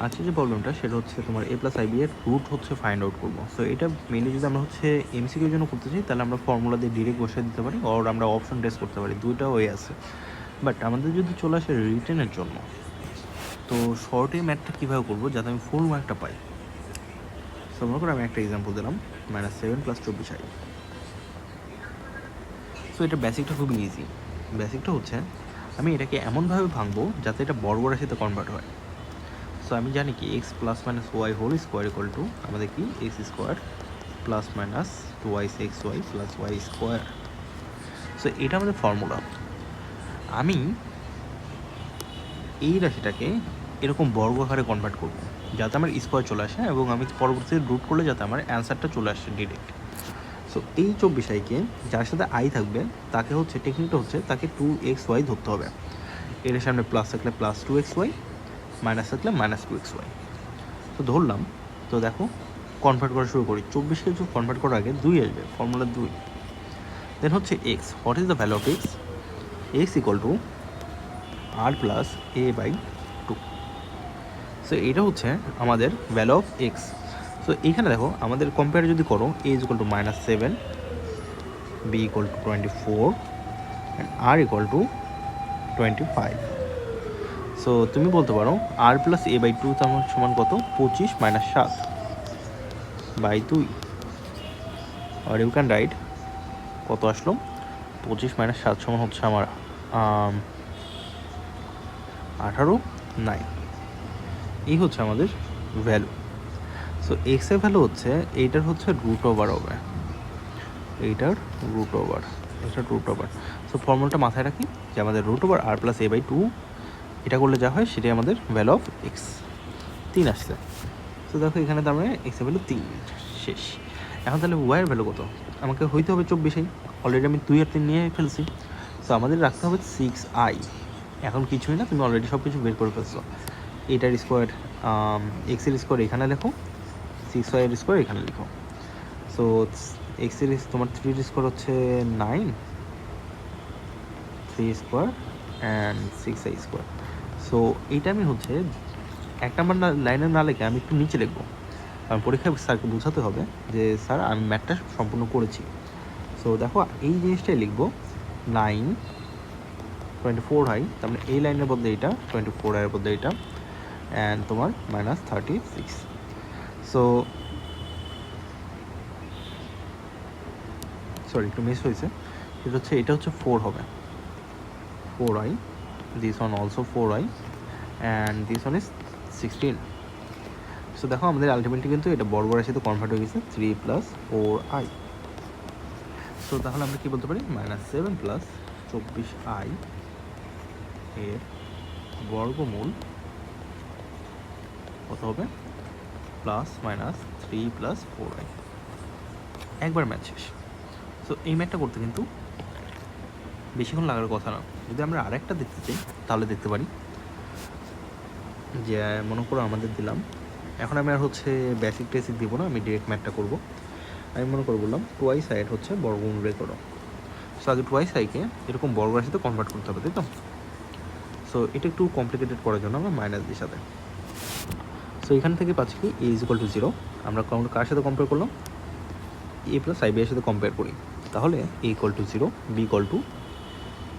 আজকে যে প্রবলেমটা সেটা হচ্ছে তোমার এ প্লাস আইবি এর রুট হচ্ছে ফাইন্ড আউট করবো। সো এটা মেনলি যদি আমরা হচ্ছে এমসিকিউর জন্য করতে চাই তাহলে আমরা ফর্মুলা দিয়ে ডিরেক্ট বসিয়ে দিতে পারি, আর আমরা অপশন টেস্ট করতে পারি, দুইটা ওয়ে আছে। বাট আমাদের যদি চলে আসে রিটেনের জন্য, তো শর্টে ম্যাথটা কীভাবে করবো যাতে আমি ফুল মার্কটা পাই। সো মনে করো আমি একটা এক্সাম্পল দিলাম, -7 + 24i। সো এটা বেসিকটা খুবই ইজি। বেসিকটা হচ্ছে আমি এটাকে এমনভাবে ভাঙবো যাতে এটা বর্গ রাশিতে কনভার্ট হয়। সো আমি জানি কি x ± y whole square equal to আমাদের কি x square plus minus 2xy plus y square. So এটা আমাদের ফর্মুলা। আমি এই রাশিটাকে এরকম বর্গ আকারে কনভার্ট করব যাতে আমার স্কোয়ার চলে আসে এবং আমি পরবর্তীতে রুট করলে যাতে আমার অ্যান্সারটা চলে আসে ডিরেক্ট। সো এই 24iকে যার সাথে আই থাকবে তাকে হচ্ছে টেকনিকটা হচ্ছে তাকে 2xy ধরতে হবে। এর সামনে প্লাস থাকলে প্লাস 2xy, মাইনাস থাকলে মাইনাস 2xy। তো ধরলাম। তো দেখো কনভার্ট করা শুরু করি। 24কে যদি কনভার্ট করার আগে 2 আসবে, ফর্মুলা 2। দেন হচ্ছে x, what is the value of x? X equal to r plus a/2। So এটা হচ্ছে আমাদের ভ্যালু অফ এক্স। সো এইখানে দেখো আমাদের কম্পেয়ার যদি করো, a is equal to -7, b equal to 24 and r equal to 25। So তুমি বলতে পারো আর প্লাস a/2 আমার সমান কত? 25 - 7/2। আর ইউ ক্যান রাইট কত আসলো? 25 - 7 সমান হচ্ছে আমার 18, 9। এই হচ্ছে আমাদের ভ্যালু। সো এক্স এর ভ্যালু হচ্ছে এইটার হচ্ছে রুট ওভার হবে, এইটার রুট ওভার, এটার রুট ওভার। সো ফর্মুলাটা মাথায় রাখি যে আমাদের রুট ওভার আর প্লাস a/2 এটা করলে যা হয় সেটাই আমাদের ভ্যালু অফ এক্স। 3 আসছে। তো দেখো এখানে তার মানে এক্স এর ভ্যালু 3 শেষ। এখন তাহলে ওয়াইয়ের ভ্যালু কত? আমাকে হইতে হবে 24। অলরেডি আমি 2 আর 3 নিয়ে ফেলছি। সো আমাদের রাখতে হবে 6i। এখন কিছুই না, তুমি অলরেডি সব কিছু বের করে ফেলছো। এটার স্কোয়ার, এক্সের স্কোয়ার এখানে লেখো, 6y এর স্কোয়ার এখানে লিখো। সো এক্সের তোমার 3 স্কোয়ার হচ্ছে 9, 3 square and 6i square. So এইটা আমি হচ্ছে এক নাম্বার লাইনে না লিখে আমি একটু নিচে লিখবো, কারণ পরীক্ষায় স্যারকে বোঝাতে হবে যে স্যার আমি ম্যাথটা সম্পূর্ণ করেছি। সো দেখো এই জিনিসটাই লিখবো, 9 24i, তার মানে এই লাইনের বদলে এটা, 24i এর বদলে এটা, অ্যান্ড তোমার -36। সো সরি একটু মিস হয়েছে। এটা হচ্ছে 4 হবে, 4i, this one also 4i, and this one is 16। So দেখো আমাদের আলটিমেটলি কিন্তু এটা বর্গ রাশিতে কনভার্ট হয়ে গেছে 3 + 4i। সো তাহলে আমরা কী বলতে পারি? -7 + 24i এর বর্গমূল কত হবে? ±3 + 4i। একবার ম্যাথ শেষ। সো এই ম্যাথটা করতে কিন্তু বেশিক্ষণ লাগার কথা না। যদি আমরা আরেকটা দেখতে চাই তাহলে দেখতে পারি যে মনে করো আমাদের দিলাম, এখন আমি আর হচ্ছে বেসিক টেসিক দিব না, আমি ডিরেক্ট ম্যাথটা করবো। আমি মনে করে বললাম 2i হচ্ছে বর্গমূল বের করো। সো আগে 2iকে এরকম বর্গ রাশিতে কনভার্ট করতে হবে, তাই তো? সো এটা একটু কমপ্লিকেটেড করার জন্য আমরা মাইনাস দিই সাথে। সো এখান থেকে পাচ্ছি কি a = 0। আমরা কার সাথে কম্পেয়ার করলাম? a + ib এর সাথে কম্পেয়ার করি। তাহলে a = 0, b =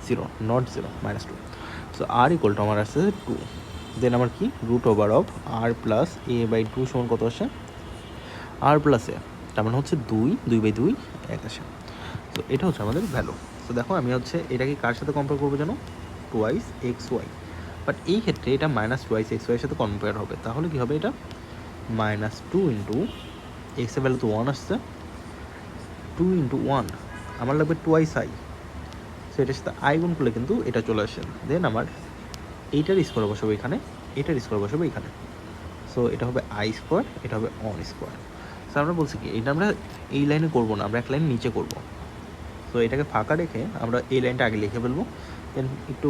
0, not 0, -2। So r = আমার আসছে 2। দেন আমার কি root over of r plus a/2 সমান কত আসে? r প্লাস a, তার মানে হচ্ছে 2/2 1 আসে। তো এটা হচ্ছে আমাদের ভ্যালু। তো দেখো আমি হচ্ছে এটাকে কার সাথে কম্পেয়ার করবো জানো? 2xy। বাট এই ক্ষেত্রে এটা -2xy এর সাথে কম্পেয়ার হবে। তাহলে কি হবে? এটা -2 x এর ভ্যালু তো 1 আসছে, 2 × 1 আমার লাগবে 2i। সো এটার সাথে আই গুণ করলে কিন্তু এটা চলে আসে। দেন আমার এইটার স্কোয়ার বসাবো এখানে, এটার স্কোয়ার বসাবো এখানে। সো এটা হবে i স্কোয়ার, এটা হবে 1 স্কোয়ার। সো আমরা বলছি কি এটা আমরা এই লাইনে করবো না, আমরা এক লাইন নিচে করবো। সো এটাকে ফাঁকা রেখে আমরা এই লাইনটা আগে লিখে ফেলবো। দেন একটু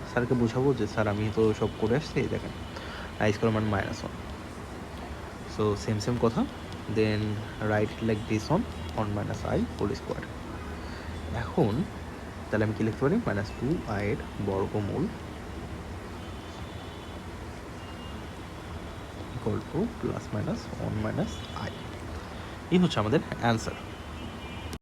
স্যারকে বোঝাবো যে স্যার আমি তো সব করে আসছি, দেখেন i স্কোয়ার মানে -1। সো সেম কথা। Then write like this on -i whole square. এখন তাহলে আমি কি লিখতে পারি? -2i এর বর্গমূল equal to plus minus 1 minus i. এই হচ্ছে আমাদের অ্যান্সার।